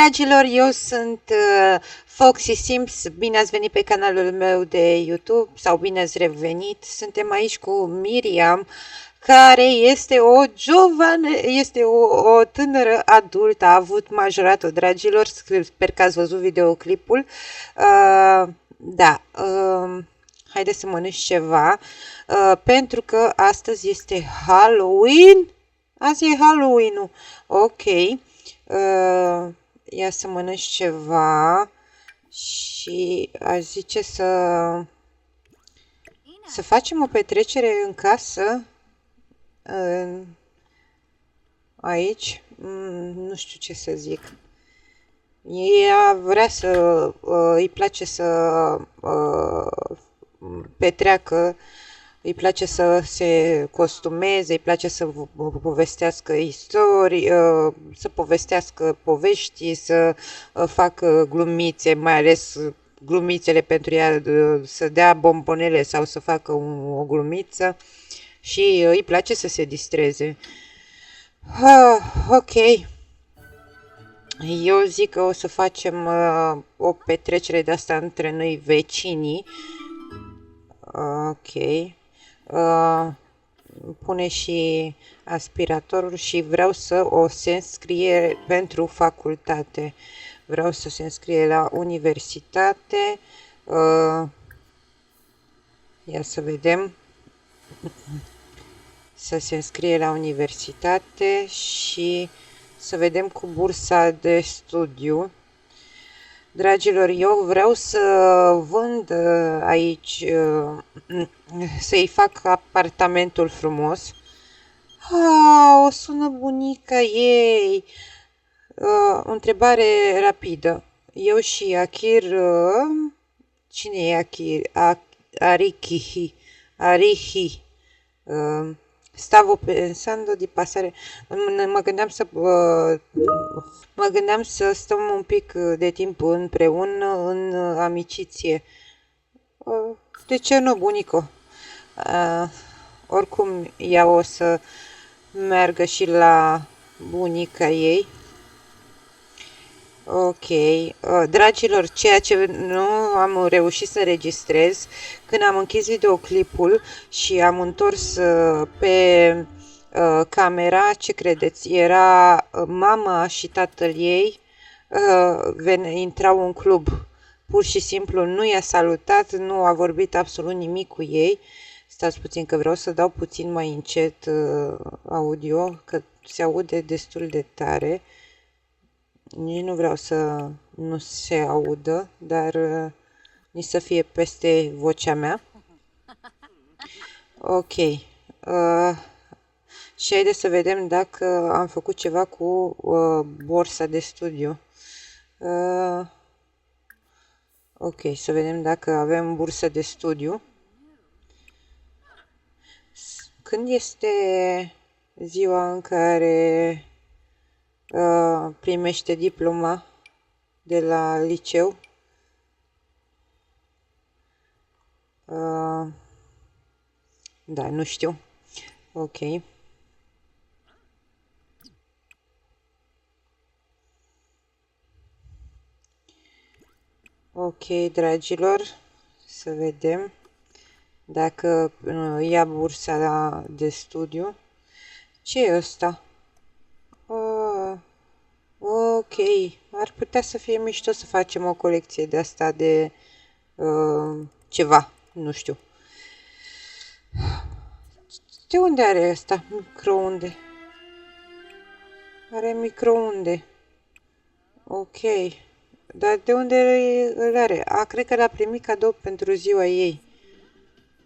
dragilor, eu sunt Foxy Sims, bine ați venit pe canalul meu de YouTube sau bine ați revenit. Suntem aici cu Miriam, care este o tânără adultă, a avut majoratul, dragilor, sper că ați văzut videoclipul. Da, haideți să mănânci ceva, pentru că astăzi este Halloween. Azi e Halloween-ul. Ok. Ia să mănânci ceva și aș zice să facem o petrecere în casă. Aici. Nu știu ce să zic. Ea vrea îi place să petreacă, îi place să se costumeze, îi place să povestească istorii, să povestească povești, să facă glumițe, mai ales glumițele pentru ea, să dea bombonele sau să facă o glumiță și îi place să se distreze. Ok. Eu zic că o să facem o petrecere de asta între noi vecinii. Ok. Pune și aspiratorul și vreau să o se înscrie pentru facultate. Vreau să se înscrie la universitate. Ia să vedem. Să se înscrie la universitate și să vedem cu bursa de studiu. Dragilor, eu vreau să vând aici, să-i fac apartamentul frumos. O sună bunica ei. O întrebare rapidă. Eu și Akir, cine e Akir? Arihi. Stavo pensando di passare. Mă gândeam să stăm un pic de timp împreună în amiciție. De ce nu, bunico? Oricum, ea o să meargă și la bunica ei. Ok. Dragilor, ceea ce nu am reușit să înregistrez, când am închis videoclipul și am întors pe camera, ce credeți? Era mama și tatăl ei, intrau în club. Pur și simplu nu i-a salutat, nu a vorbit absolut nimic cu ei. Stați puțin că vreau să dau puțin mai încet audio, că se aude destul de tare. Nici nu vreau să nu se audă, dar nici să fie peste vocea mea. Ok. Și haideți să vedem dacă am făcut ceva cu borsa de studiu. Ok, să vedem dacă avem bursă de studiu. Când este ziua în care primește diploma de la liceu? Da, nu știu. Ok. Ok, dragilor, să vedem dacă ia bursa de studiu. Ce e ăsta? Ok, ar putea să fie mișto să facem o colecție de asta de ceva, nu știu. De unde are ăsta microunde? Are microunde. Ok. Dar de unde îl are? Cred că l-a primit cadou pentru ziua ei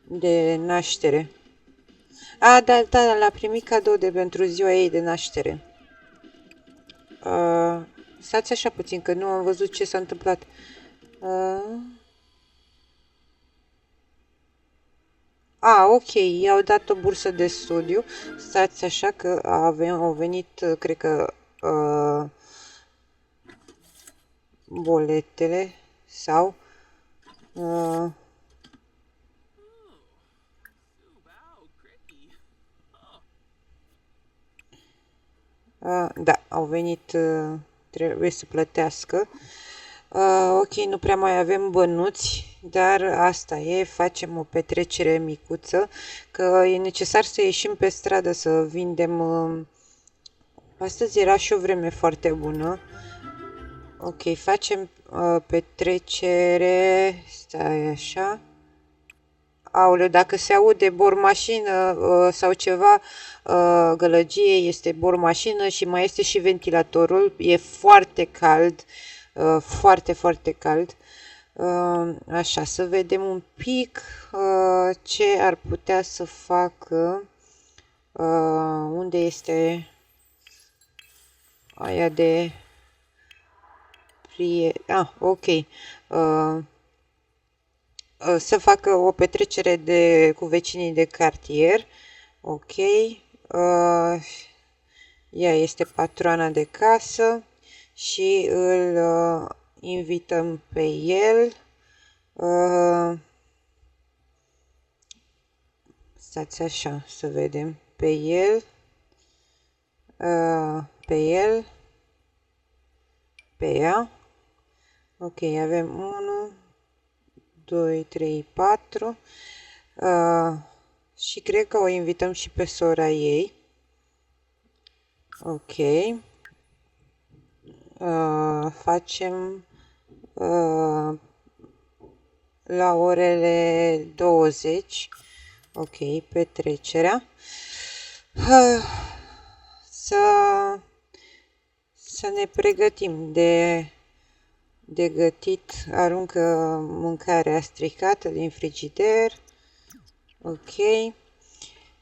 de naștere. Da, l-a primit cadou pentru ziua ei de naștere. Stați așa puțin, că nu am văzut ce s-a întâmplat. Ok, i-au dat o bursă de studiu. Stați așa că au venit, cred că, boletele sau... da, au venit trebuie să plătească. Ok, nu prea mai avem bănuți, dar asta e, facem o petrecere micuță, că e necesar să ieșim pe stradă să vindem. Astăzi era și o vreme foarte bună. Ok, facem petrecere, stai așa. Aoleu, dacă se aude bormașină sau ceva, gălăgie, este bormașină și mai este și ventilatorul. E foarte cald, foarte, foarte cald. Așa, să vedem un pic ce ar putea să facă. Unde este aia de... ok. Să facă o petrecere cu vecinii de cartier. Ok. Ea este patroana de casă și îl invităm pe el. Stați așa, să vedem. Pe el. Pe ea. Ok, avem 1, 2, 3, 4. Și cred că o invităm și pe sora ei. Ok. Facem la orele 20. Ok, petrecerea. Să ne pregătim de gătit. Aruncă mâncarea stricată din frigider. Ok.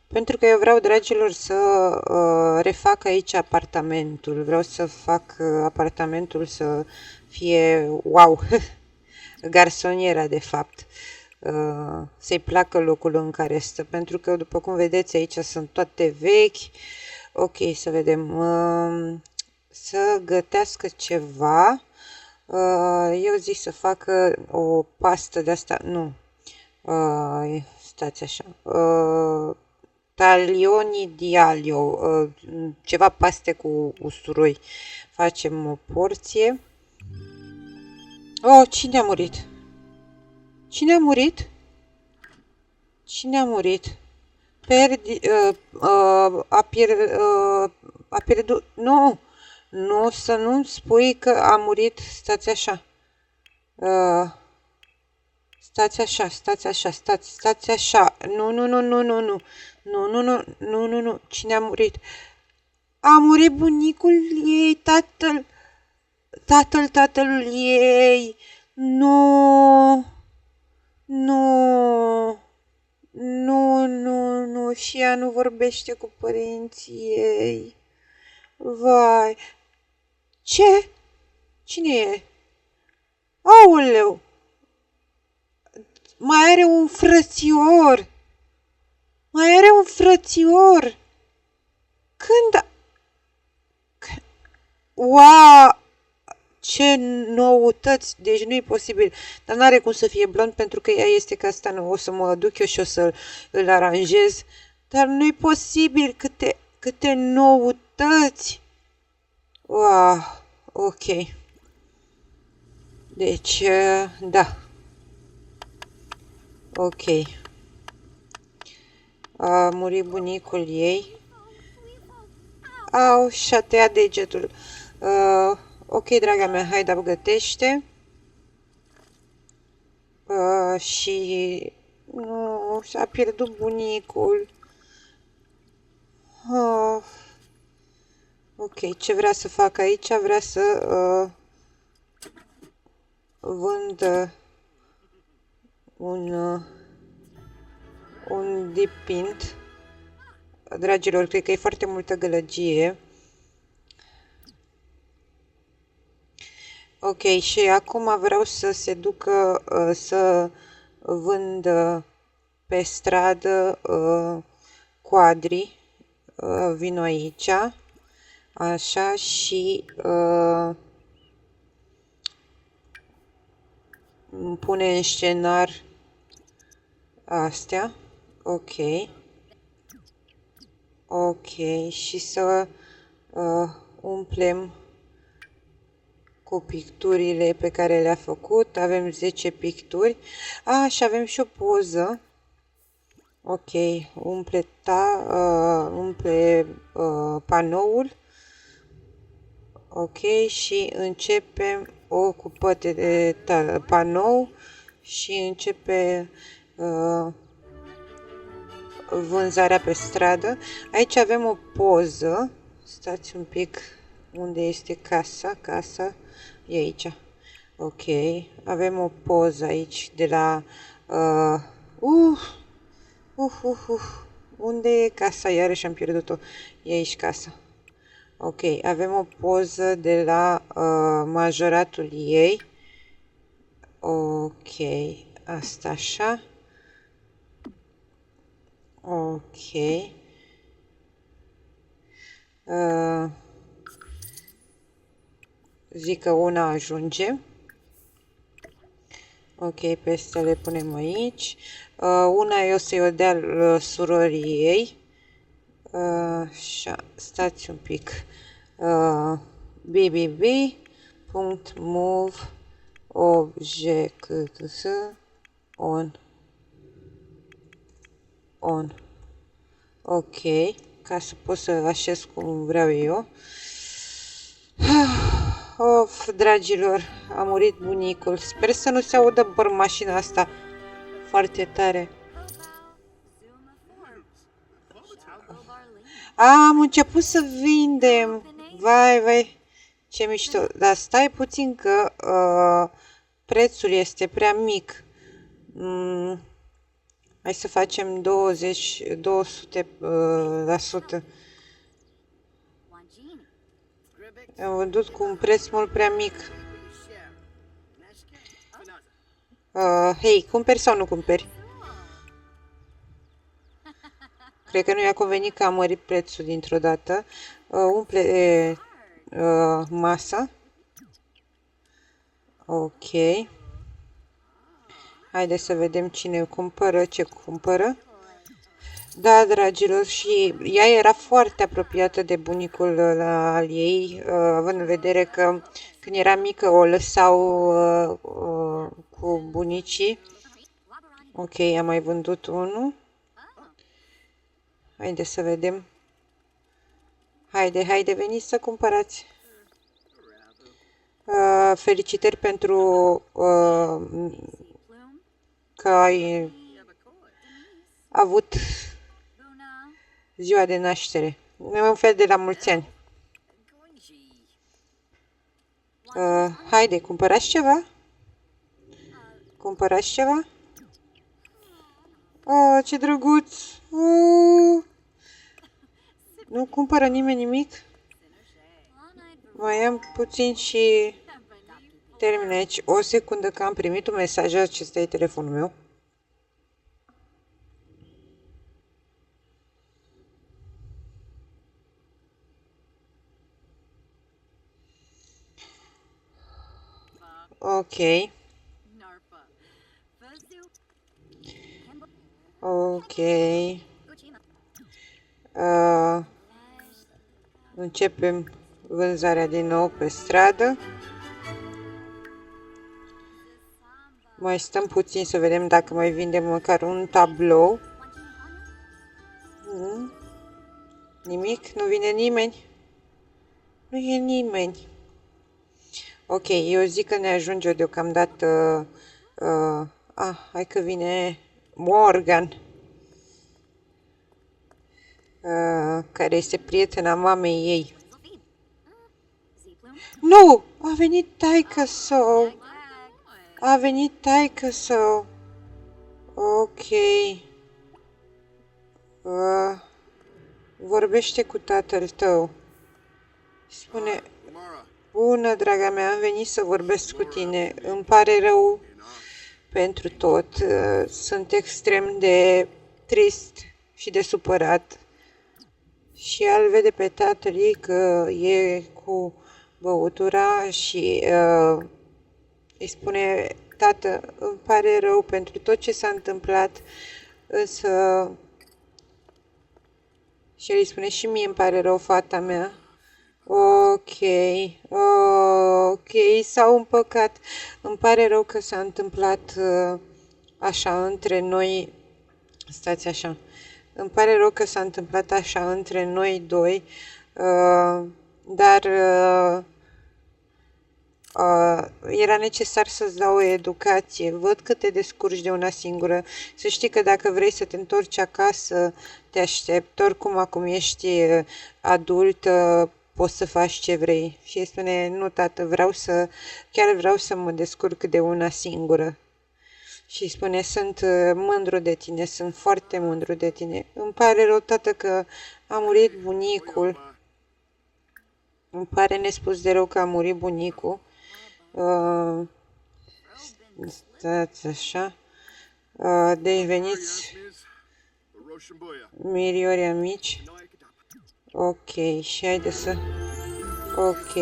Pentru că eu vreau, dragilor, să refac aici apartamentul. Vreau să fac apartamentul să fie wow. Garsoniera, de fapt. Să-i placă locul în care stă. Pentru că, după cum vedeți, aici sunt toate vechi. Ok, să vedem. Să gătească ceva. Eu zic să facă o pastă de asta. Nu. Stați așa. Taglioni di aglio. Ceva paste cu usturoi. Facem o porție. Oh, cine a murit? Cine a murit? Cine a murit? A pierdut... Nu! Nu, să nu spui că a murit. Stați așa. Stați așa, stați așa, stați așa. Nu, nu, nu, nu, nu, nu. Nu, nu, nu, nu, nu, nu. Cine a murit? A murit bunicul ei, tatălui ei. Nu. Nu. Nu, nu, nu. Și ea nu vorbește cu părinții ei. Vai. Ce? Cine e? Aoleu! Mai are un frățior! Mai are un frățior! Când... Wow! Ce noutăți! Deci nu e posibil. Dar n-are cum să fie blond pentru că ea este castană. O să mă duc eu și o să îl aranjez. Dar nu e posibil. Câte noutăți! Wow! Ok. Deci, da. Ok. A murit bunicul ei. Au, și-a tăiat degetul. Ok, draga mea, hai, dar gătește. Și... Nu, și-a pierdut bunicul. Ok, ce vrea să fac aici? Vrea să vândă un dipint. Dragilor, cred că e foarte multă gălăgie. Ok, și acum vreau să se ducă să vândă pe stradă quadri. Vino aici. Așa și pune în scenar astea. Ok. Ok, și să umplem cu picturile pe care le-a făcut. Avem 10 picturi. Și avem și o poză. Ok, umple panoul. Ok, și începem o cupă de panou și începe vânzarea pe stradă. Aici avem o poză. Stați un pic, unde este casa? Casa e aici. Ok, avem o poză aici de la... Unde e casa? Iarăși am pierdut-o. E aici casa. Ok, avem o poză de la majoratul ei. Ok, asta așa. Ok. Zic că una ajunge. Ok, pe astea le punem aici. Una eu o să-i o dea surorii ei. Așa, stați un pic. bbb.move objects on. Ok, ca să pot să așez cum vreau eu. Of, dragilor, a murit bunicul. Sper să nu se audă mașina asta foarte tare. Am început să vindem. Vai, ce mișto. Dar stai puțin că prețul este prea mic. Hai să facem 200%. Am vândut cu un preț mult prea mic. Hei, cumperi sau nu cumperi? Cred că nu i-a convenit că a mărit prețul dintr-o dată. Umple masa. Ok. Haideți să vedem cine cumpără, ce cumpără. Da, dragilor, și ea era foarte apropiată de bunicul al ei, având în vedere că când era mică o lăsau cu bunicii. Ok, am mai vândut unul. Haideți să vedem. Haide, veniți să cumpărați. Felicitări pentru că ai avut ziua de naștere. Un fel de la mulți ani. Haide, cumpărați ceva? Cumpărați ceva? Ce drăguț! Nu cumpără nimeni nimic? Mai am puțin și termin aici. O secundă că am primit un mesaj. Acesta e telefonul meu. Ok. Ok. Începem vânzarea din nou pe stradă. Mai stăm puțin să vedem dacă mai vindem măcar un tablou. Nimic? Nu vine nimeni? Nu e nimeni. Ok, eu zic că ne ajunge deocamdată... hai că vine Morgan, care este prietena mamei ei. Nu! A venit taică-său! A venit taică-său! Ok. Vorbește cu tatăl tău. Spune... Bună, draga mea, am venit să vorbesc cu tine. Îmi pare rău pentru tot. Sunt extrem de trist și de supărat. Și el vede pe tatăl ei că e cu băutura și îi spune: tată, îmi pare rău pentru tot ce s-a întâmplat, însă... Și el îi spune: și mie îmi pare rău, fata mea. Ok, ok, s-au împăcat. Îmi pare rău că s-a întâmplat așa între noi. Stați așa. Îmi pare rău că s-a întâmplat așa între noi doi, dar era necesar să-ți dau o educație. Văd că te descurci de una singură. Să știi că dacă vrei să te întorci acasă, te aștept. Oricum, acum ești adult, poți să faci ce vrei. Și îi spune, nu, tată, chiar vreau să mă descurc de una singură. Și îi spune, sunt mândru de tine, sunt foarte mândru de tine. Îmi pare rău, tată, că a murit bunicul. Îmi pare nespus de rău că a murit bunicul. Stați așa. Deci veniți miriorii mici. Ok, și haide să... Ok.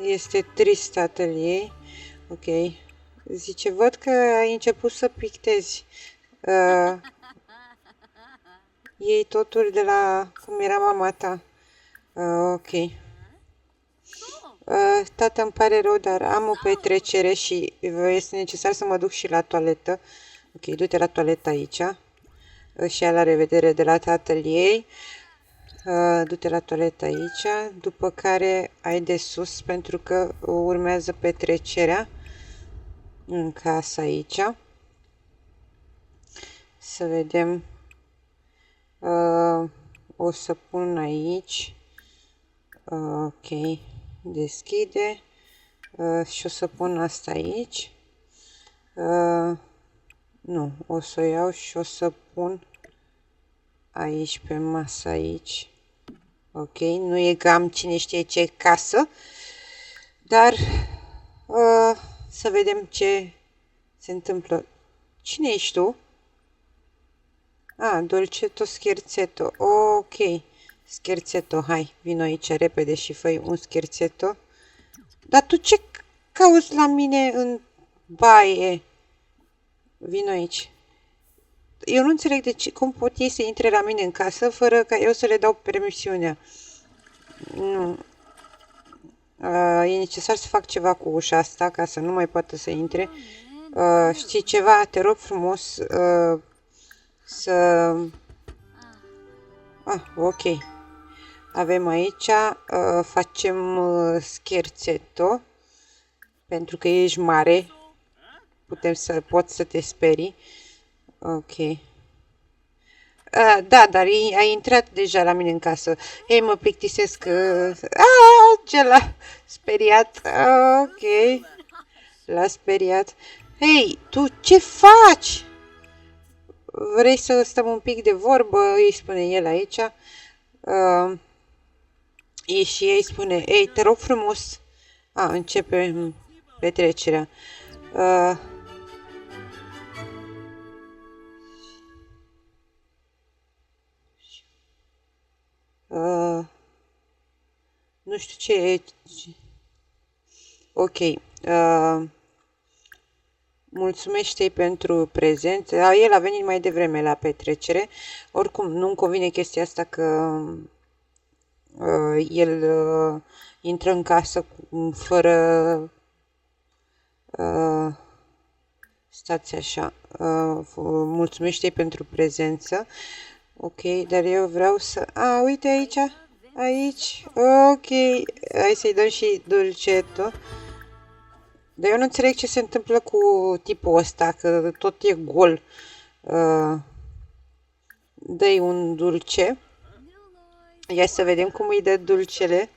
Este trist tatăl ei. Ok. Zice, văd că ai început să pictezi. Iei totul de la cum era mama ta. Ok. Tata, îmi pare rău, dar am o petrecere și este necesar să mă duc și la toaletă. Ok, du-te la toaletă aici. Și la revedere de la tatăl ei. Du-te la toaletă aici, după care ai de sus, pentru că urmează petrecerea în casa aici. Să vedem. O să pun aici. Ok. Deschide. Și o să pun asta aici. Nu, o să o iau și o să pun aici pe masă aici. Ok, nu e că am cine știe ce casă, dar să vedem ce se întâmplă. Cine ești tu? Dolcetto Scherzetto. Ok, Scherzetto, hai, vino aici repede și fă un scherzetto. Dar tu ce cauți la mine în baie? Vino aici. Eu nu înțeleg de ce, cum pot ei să intre la mine în casă fără ca eu să le dau permisiunea. Nu. E necesar să fac ceva cu ușa asta ca să nu mai poată să intre. Știi ceva? Te rog frumos să... ok. Avem aici, facem scherzetto, pentru că ești mare. Poți să te sperii. Ok. Da, dar ai intrat deja la mine în casă. Ei, mă plictisesc. Ce l-a speriat. Ok. L-a speriat. Hei, tu ce faci? Vrei să stăm un pic de vorbă? Îi spune el aici. Și ei spune, ei, te rog frumos. Începe petrecerea. Nu știu ce e. Ok. Mulțumește-i pentru prezență. El a venit mai devreme la petrecere. Oricum, nu-mi convine chestia asta că el intră în casă fără... stați așa. Mulțumește-i pentru prezență. Ok, dar eu vreau să... uite aici. Aici. Ok. Hai să-i dăm și Dolcetto. Dar eu nu înțeleg ce se întâmplă cu tipul ăsta, că tot e gol. Dă-i un dulce. Ia să vedem cum îi dă dulcele.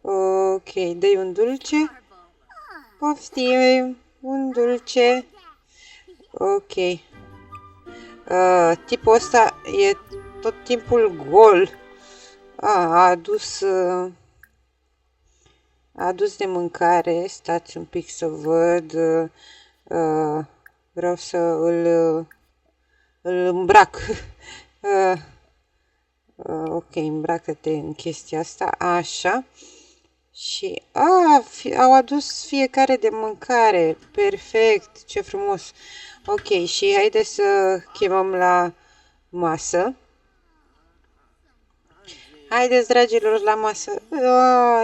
Ok, dă-i un dulce. Poftim, un dulce. Ok. Tipul ăsta e tot timpul gol. A adus de mâncare. Stați un pic să văd. Vreau să îl îmbrac. Ok, îmbracă-te în chestia asta. Așa. Și au adus fiecare de mâncare. Perfect, ce frumos. Ok, și haide să chemăm la masă. Haideți, dragilor, la masă.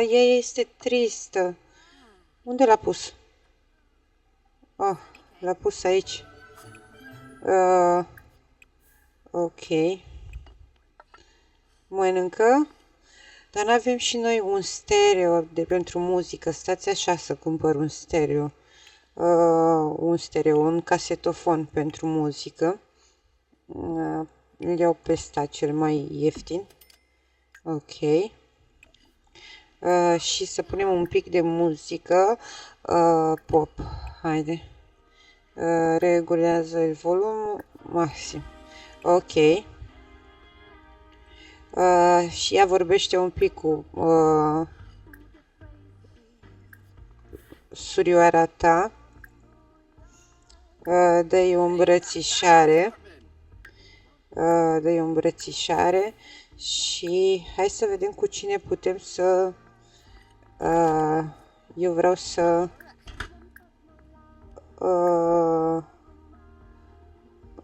Ea este tristă. Unde l-a pus? L-a pus aici. Ok. Mănâncă. Dar n-avem și noi un stereo pentru muzică. Stați așa să cumpăr un stereo. Un casetofon pentru muzică. Îl iau pe ăsta cel mai ieftin. Ok. Și să punem un pic de muzică pop. Haide. Regulează volumul maxim. Ok. Și ea vorbește un pic cu surioara ta. Dă-i o îmbrățișare. Dă-i o îmbrățișare. Și hai să vedem cu cine putem să... eu vreau să...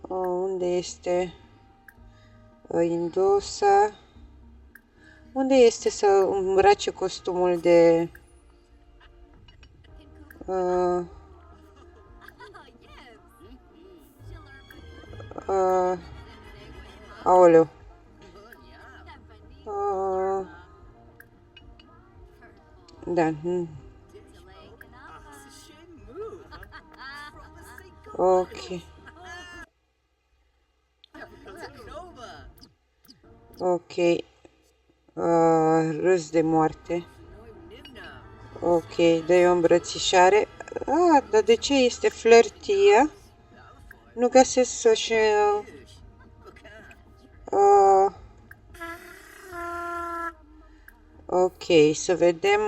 unde este Indosa? Unde este să îmbrace costumul de... aoleu. Da. Ok. Ok. Râs de moarte. Ok, dă-i o îmbrățișare. Dar de ce este flirtie? Nu găsesc să-și... ok, să vedem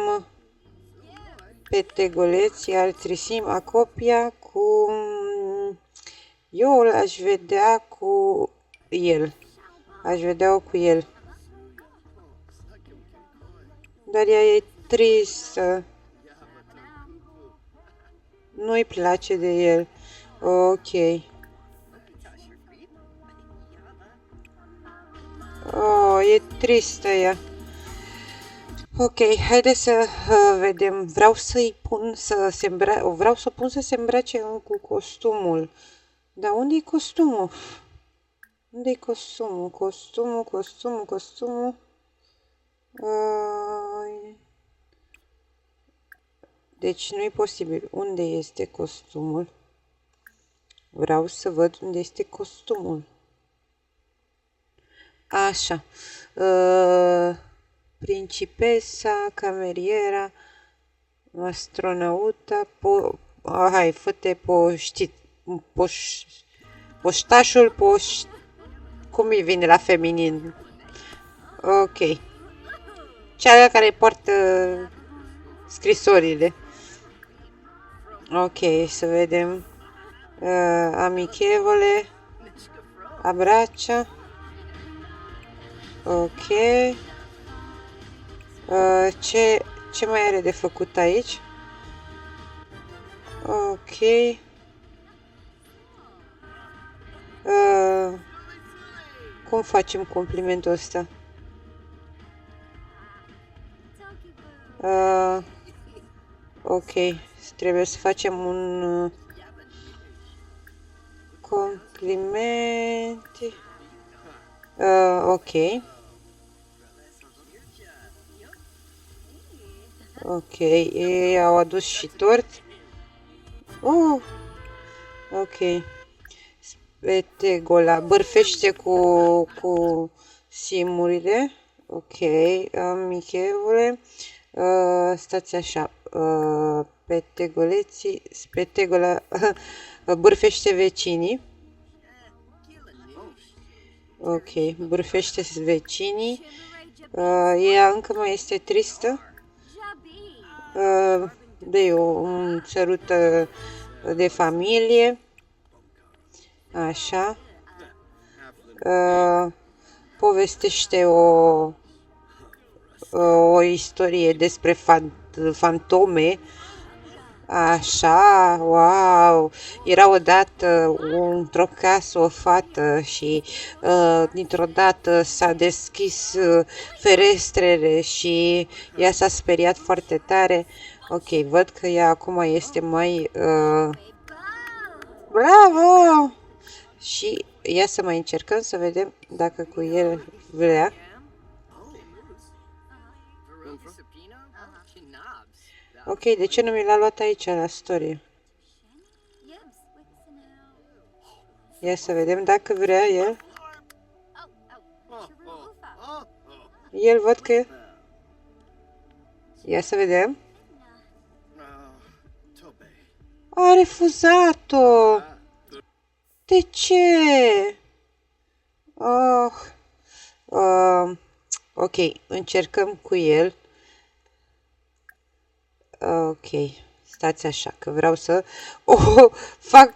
petegoleții al trisim acopia cu... Eu l-aș vedea cu el. Aș vedea-o cu el. Dar ea e tristă. Nu-i place de el. Ok. E tristă ea. Ok, haideți să vedem. Vreau să-i pun să se îmbrace. Vreau să pun să se îmbrace cu costumul. Dar unde-i costumul? Unde-i costumul? Costumul. Deci nu e posibil. Unde este costumul? Vreau să văd unde este costumul. Așa. Principesa, cameriera, astronauta, hai, fă-te poștașul, cum îi vine la feminin? Ok. Cea care poartă scrisorile. Ok, să vedem. Amichevole, abbraccia. Ok. Ce mai are de făcut aici? Ok. Cum facem complimentul ăsta? Ok. Trebuie să facem un compliment. Ok. Ok, ei au adus și tort. Ok. Spetegola. Bârfește cu simurile. Ok, amichevole. Stați așa. Petegoleții. Spetegola. Bârfește vecinii. Ok, bârfește vecinii. Ea încă mai este tristă. Dă-i un sărut de familie. Așa. Povestește o istorie despre fantome. Așa, wow! Era odată într-o casă o fată și dintr-o dată s-a deschis ferestrele și ea s-a speriat foarte tare. Ok, văd că ea acum este mai... Bravo! Și ia să mai încercăm să vedem dacă cu el vrea. Ok, de ce nu mi l-a luat aici la story? Ia să vedem dacă vrea el. El văd că... Ia să vedem. A refuzat-o! De ce? Oh. Ok, încercăm cu el. Ok, stați așa, că vreau să fac,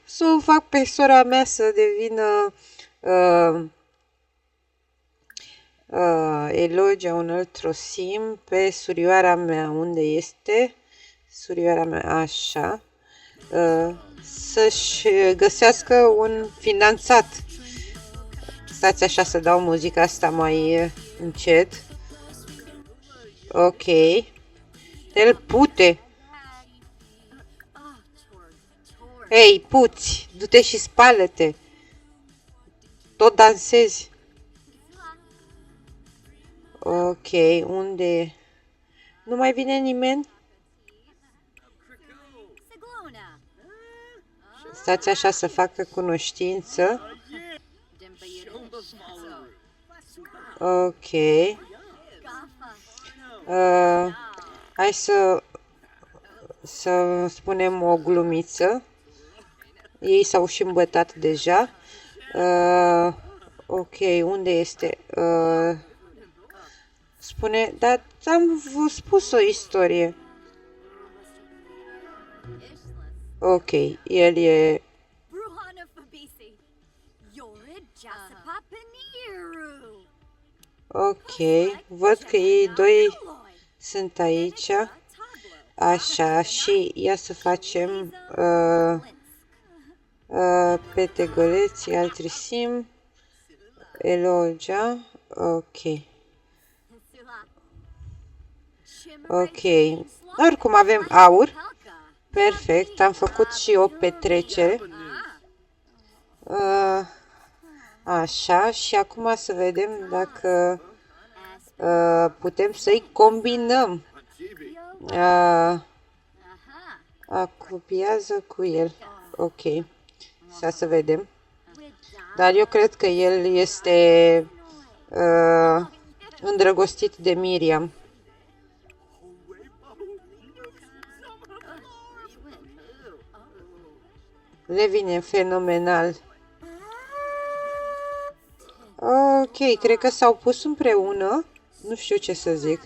să o fac pe sora mea să devină elogia un alt trosim pe surioara mea. Unde este? Surioara mea, așa. Să-și găsească un finanțat. Stați așa să dau muzica asta mai încet. Ok. El pute. Hei, puți, du-te și spală-te. Tot dansezi. Ok, unde? Nu mai vine nimeni? Stați așa să facă cunoștință. Ok. Hai să spunem o glumiță. Ei s-au și îmbătat deja. Ok, unde este? Spune, dar am spus o istorie. Ok, el e... Ok, văd că ei doi sunt aici. Așa, și ia să facem petegoleți, altrisim, elogia. Ok. Ok. Oricum avem aur. Perfect, am făcut și o petrecere. Așa, și acum să vedem dacă putem să-i combinăm. Copiază cu el. Ok, să vedem. Dar eu cred că el este îndrăgostit de Miriam. Le vine fenomenal. Ok, cred că s-au pus împreună. Nu știu ce să zic.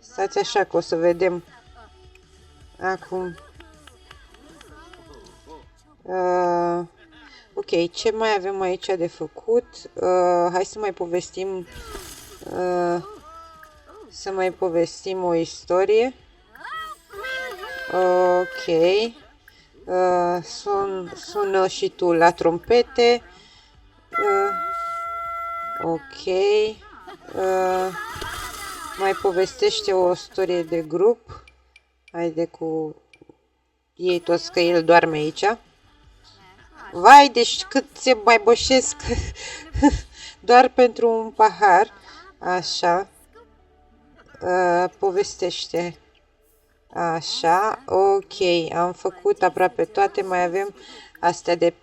Stați așa că o să vedem acum. Ok, ce mai avem aici de făcut? Hai să mai povestim o istorie. Ok. Sună și tu la trompete. Ok. Mai povestește o istorie de grup. Haide cu ei toți, că el doarme aici. Vai, deci cât se mai boșesc doar pentru un pahar. Așa. Povestește. Așa, ok, am făcut aproape toate, mai avem astea de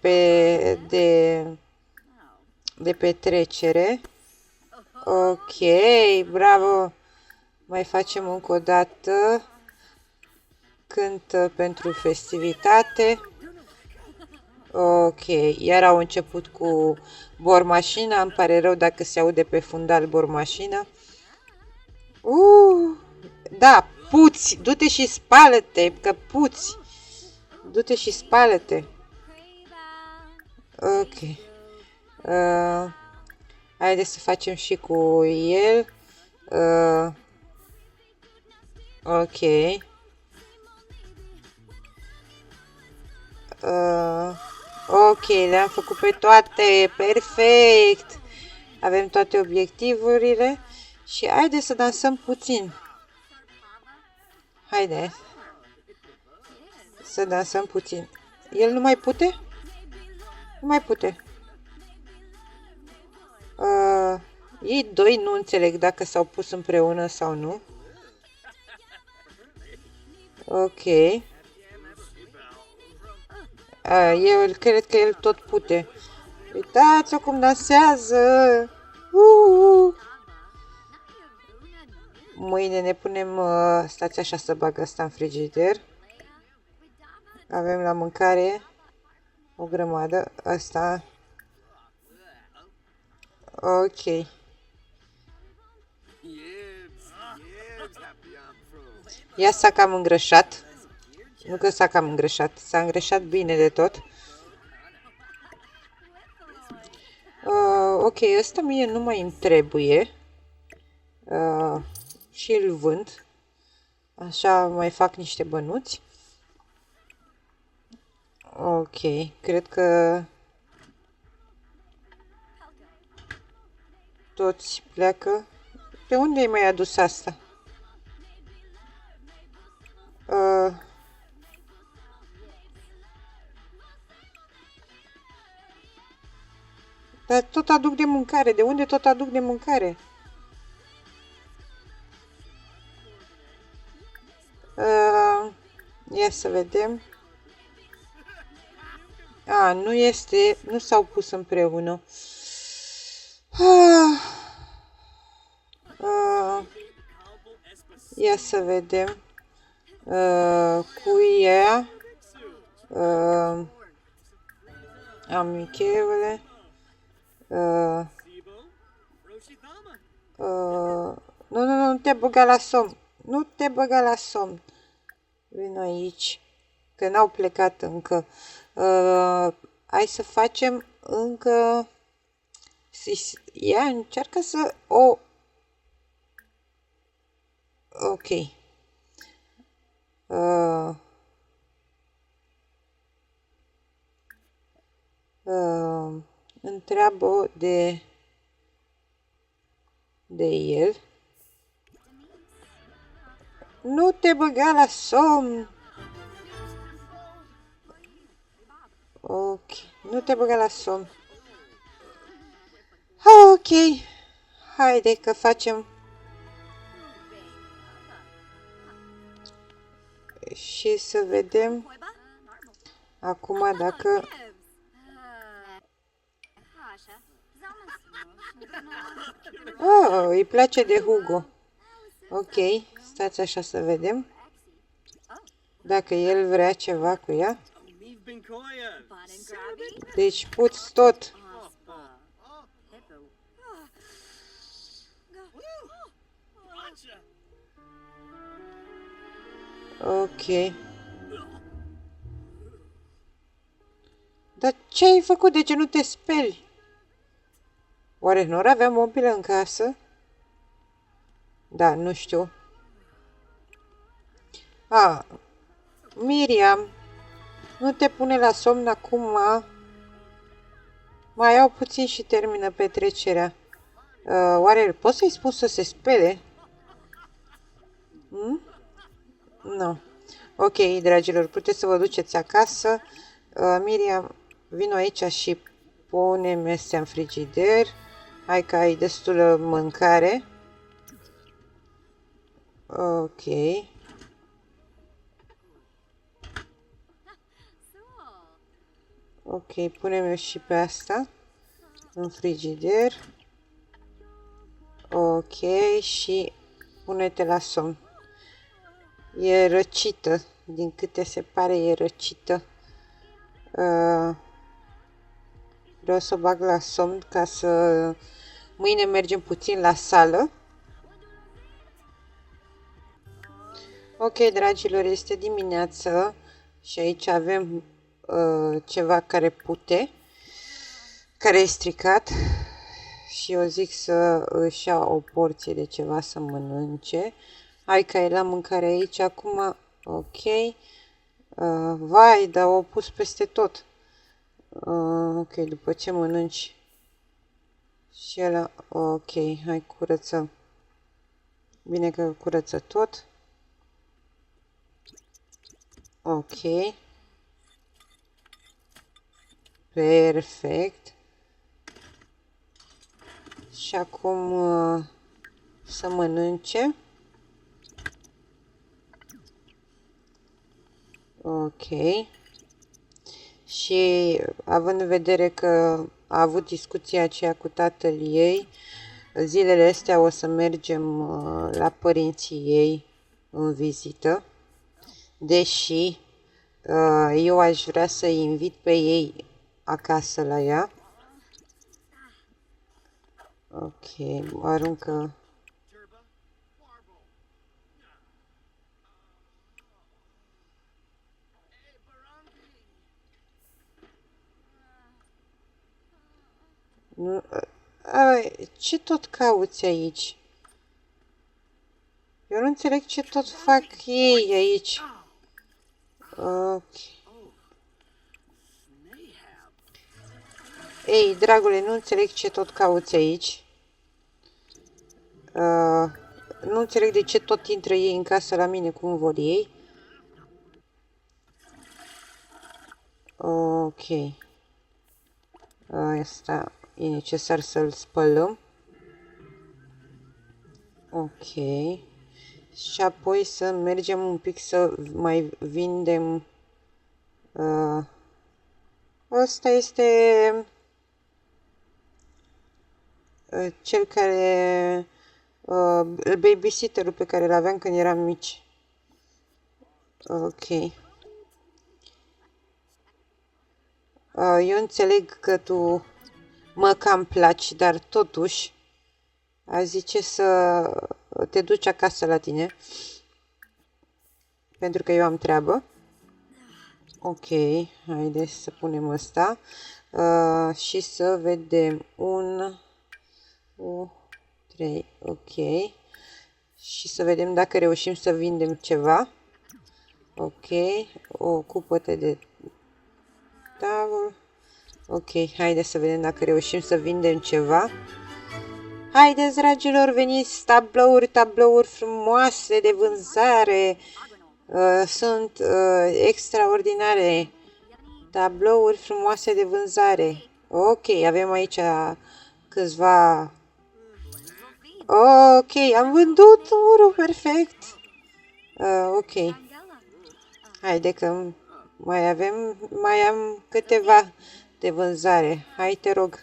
petrecere. Ok, bravo. Mai facem încă o dată. Cântă pentru festivitate. Ok, iar au început cu bormașina. Îmi pare rău dacă se aude pe fundal bormașina. Da, puți, du-te și spală-te, că puți. Du-te și spală-te. Ok. Haideți să facem și cu el. Ok. Ok, le-am făcut pe toate. Perfect! Avem toate obiectivurile. Și haide să dansăm puțin. Haide. Să dansăm puțin. El nu mai pute? Nu mai pute. Ei doi nu înțeleg dacă s-au pus împreună sau nu. Ok. Eu cred că el tot pute. Uitați-o cum dansează! Mâine ne punem... stați așa să bag asta în frigider. Avem la mâncare o grămadă. Asta... Ok. Ea s-a cam îngrășat. Nu că s-a cam îngrășat. S-a îngrășat bine de tot. Ok, ăsta mie nu mai îmi trebuie. Și îl vând. Așa mai fac niște bănuți. Ok, cred că toți pleacă. Pe unde ai mai adus asta? Dar tot aduc de mâncare. De unde tot aduc de mâncare? Ia să vedem. Nu este... Nu s-au pus împreună. Ia să vedem. Cu ea. Amichevole. Nu te băga la somn. Nu te băga la somn. Vino aici. Că n-au plecat încă. Hai să facem încă... Ea încearcă să o... Ok. Întreabă de el. Nu te băga la somn. Ok. Nu te băga la somn. Ok. Haide că facem. Și să vedem acum dacă... îi place de Hugo. Ok, stați așa să vedem. Dacă el vrea ceva cu ea. Deci puți tot. Ok. Dar ce ai făcut? De ce nu te speli? Oare nu avea mobilă în casă? Da, nu știu. Miriam, nu te pune la somn acum. Mai iau puțin și termină petrecerea. Oare poți să-i spun să se spele? Nu. Ok, dragilor, puteți să vă duceți acasă. Miriam, vino aici și pune mesea în frigider. Hai că ai destulă mâncare. Ok. Ok, punem eu și pe asta în frigider. Ok, și pune-te la somn. E răcită, din câte se pare e răcită. Vreau să o bag la somn ca să... Mâine mergem puțin la sală. Ok, dragilor, este dimineață și aici avem ceva care pute, care e stricat și eu zic să își ia o porție de ceva să mănânce. Hai că e la mâncare aici acum. Ok. Vai, dar o pus peste tot. Ok, după ce mănânci și ăla, ok, hai curăță. Bine că curăță tot. Ok. Perfect. Și acum să mănânce. Ok. Și având în vedere că a avut discuția aceea cu tatăl ei, zilele astea o să mergem la părinții ei în vizită, deși eu aș vrea să invit pe ei acasă la ea. Ok, aruncă. Nu, ce tot cauți aici? Eu nu înțeleg ce tot fac ei aici. Ok. Ei, dragule, nu înțeleg ce tot cauți aici. Nu înțeleg de ce tot intră ei în casă la mine cum vor ei. Ok. Asta e necesar să-l spălăm. Ok. Și apoi să mergem un pic să mai vindem. Ăsta este cel care babysitterul pe care l-aveam când eram mici. Ok. Eu înțeleg că tu mă cam placi, dar totuși aș zice să te duci acasă la tine, pentru că eu am treabă. Ok, haide să punem ăsta și să vedem 1, 3, ok, și să vedem dacă reușim să vindem ceva. Ok, ocupă-te de tavă. Ok, haide să vedem dacă reușim să vindem ceva. Haideți, dragilor, veniți, tablouri frumoase de vânzare. Sunt extraordinare. Tablouri frumoase de vânzare. Ok, avem aici câțiva. Ok, am vândut unul, perfect. Ok. Haide că mai am câteva de vânzare. Hai, te rog,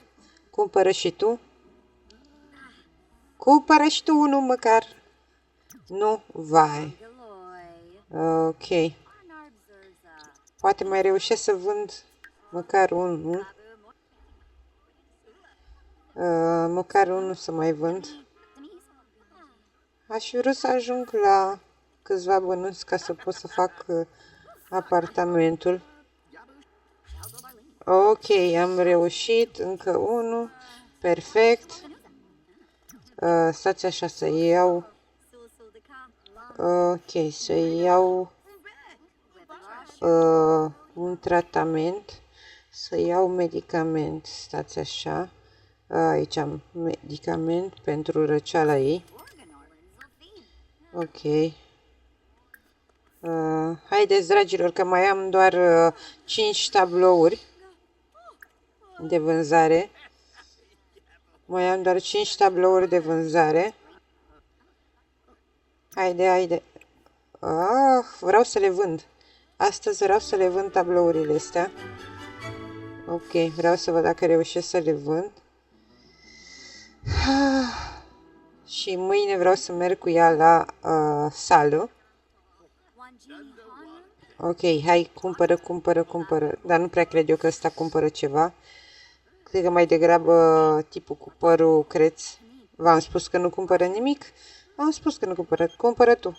cumpără și tu. Cumpără și tu unul măcar. Nu, vai. Ok. Poate mai reușesc să vând măcar unul. Măcar unul să mai vând. Aș vrea să ajung la câțiva bănuți ca să pot să fac apartamentul. Ok, am reușit. Încă unul. Perfect. Stați așa să iau. Ok, să iau un tratament. Să iau medicament. Stați așa. Aici am medicament pentru răceala ei. Ok. Haideți, dragilor, că mai am doar 5 tablouri de vânzare. Mai am doar 5 tablouri de vânzare. Haide. Vreau să le vând. Astăzi vreau să le vând tablourile astea. Ok, vreau să văd dacă reușesc să le vând. Și mâine vreau să merg cu ea la sală. Ok, hai, cumpără. Dar nu prea cred eu că ăsta cumpără ceva. Cred că mai degrabă tipul cu părul creț. V-am spus că nu cumpără nimic? Am spus că nu cumpără. Cumpără tu.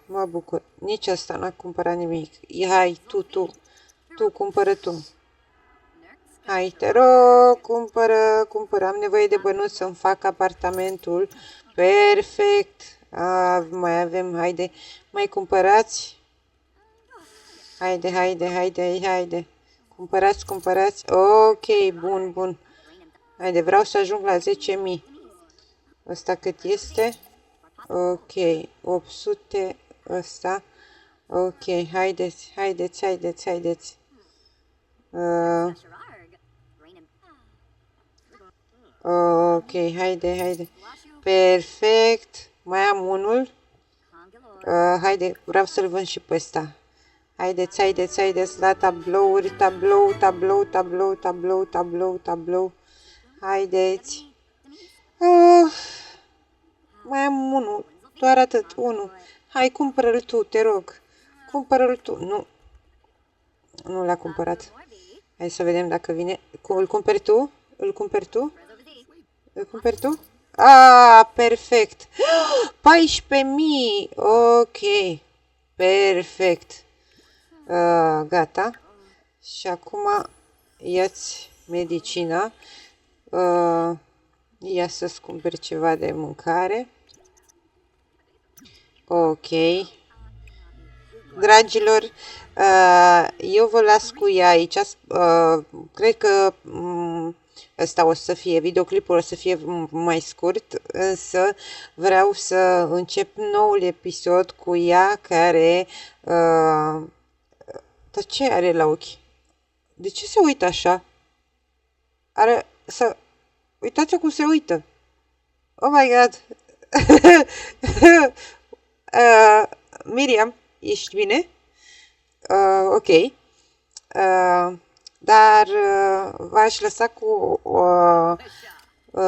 Mă bucur. Nici ăsta n-a cumpărat nimic. Hai, tu, cumpără tu. Hai, te rog, cumpără. Am nevoie de bănuți să-mi fac apartamentul. Perfect. Mai avem, haide, mai cumpărați. Haide. Cumpărați. Ok, bun. Haide, vreau să ajung la 10.000. Ăsta cât este? Ok, 800 ăsta. Ok, haideți. Ok, haide. Perfect. Mai am unul. Haide, vreau să-l vând și pe ăsta. Haideți la tablouri. Tablou. Haideți. Mai am unul. Doar atât, unul. Hai, cumpără-l tu, te rog. Cumpără-l tu. Nu l-a cumpărat. Hai să vedem dacă vine. Îl cumperi tu? Îl cumperi tu? Perfect. 14.000. Ok. Perfect. Gata. Și acum ia-ți medicina. Ia să-ți cumperi ceva de mâncare. Ok. Dragilor, eu vă las cu ea aici. Cred că ăsta o să fie, videoclipul o să fie mai scurt, însă vreau să încep noul episod cu ea care... Dar ce are la ochi? De ce se uită așa? Uitați-o cum se uită. Oh my god! Miriam, ești bine? Ok. Dar v-aș lăsa cu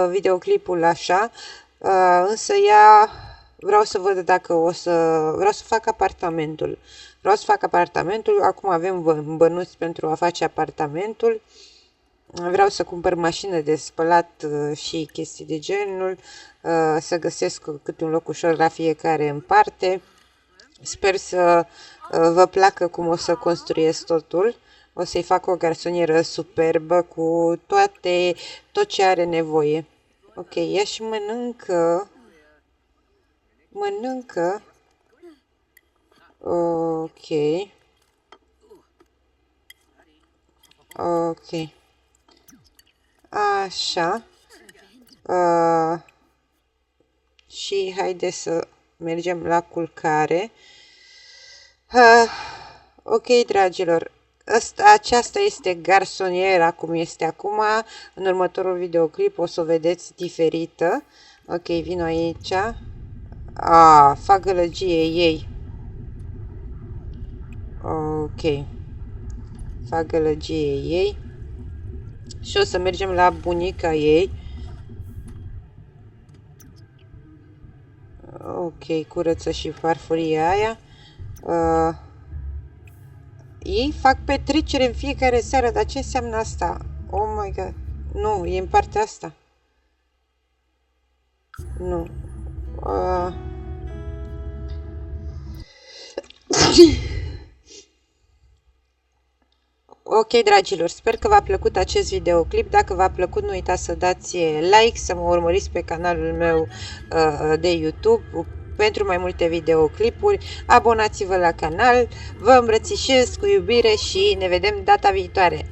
videoclipul așa, însă vreau să văd dacă vreau să fac apartamentul. Acum avem bănuți pentru a face apartamentul. Vreau să cumpăr mașină de spălat și chestii de genul, să găsesc câte un loc ușor la fiecare în parte. Sper să vă placă cum o să construiesc totul. O să-i fac o garsonieră superbă cu tot ce are nevoie. Ok, ea și mănâncă. Ok. Așa. Și haide să mergem la culcare. Ok, dragilor. Aceasta este garsoniera cum este acum. În următorul videoclip o să o vedeți diferită. Ok, vin aici. Fac gălăgie ei. Ok. Fac gălăgie ei. Și o să mergem la bunica ei. Ok, curăță și farfuria aia. Ei fac petrecere în fiecare seară, dar ce înseamnă asta? Oh my god. Nu, e în partea asta. Nu. Ok, dragilor, sper că v-a plăcut acest videoclip. Dacă v-a plăcut, nu uitați să dați like, să mă urmăriți pe canalul meu de YouTube pentru mai multe videoclipuri. Abonați-vă la canal, vă îmbrățișez cu iubire și ne vedem data viitoare.